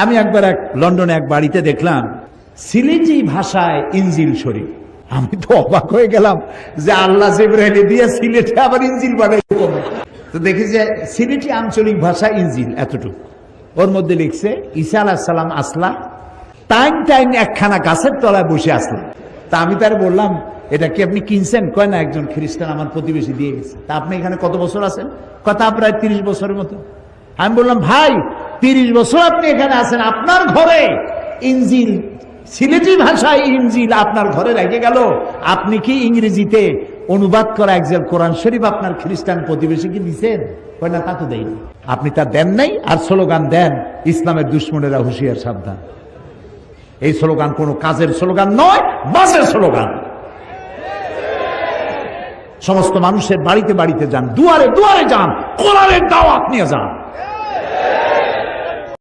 আমি একবার লন্ডনে এক বাড়িতে দেখলাম সিলেটি ভাষায় ইনজিল শরীফ। আমি তো অবাক হয়ে গেলাম যে আল্লাহ জিবরাইল দিয়ে সিলেটে আবার ইনজিল বানাই। তো দেখি যে সিলেটি আঞ্চলিক ভাষা ইনজিল এতটুকু, ওর মধ্যে লিখছে ঈসা আলাইহিস সালাম আসলা টাইম টাইম একখানা গাছের তলায় বসে আসলেন। তা আমি তার বললাম, এটা কি আপনি কিনছেন? কয় না, একজন খ্রিস্টান আমার প্রতিবেশী দিয়ে গেছে। তা আপনি এখানে কত বছর আছেন? কথা প্রায় 30 বছরের মতো। আমি বললাম, ভাই 30 বছর আপনি এখানে আছেন, আপনার ঘরে ইনজিল সিলেটি ভাষায় ইনজিল আপনার ঘরে রেখে গেল, আপনি কি ইংরেজিতে অনুবাদ করা একজন কোরআন শরীফ আপনার খ্রিস্টান প্রতিবেশীকে দিচ্ছেন? কয় না, তা তো দেয়নি। আপনি তা দেন নাই আর স্লোগান দেন ইসলামের দুশ্মনেরা হুঁশিয়ার সাবধান। এই স্লোগান কোনো কাজের স্লোগান নয়, বাজে স্লোগান। সমস্ত মানুষের বাড়িতে বাড়িতে যান, দুয়ারে দুয়ারে যান, কোরআনের দাওয়াত নিয়ে যান।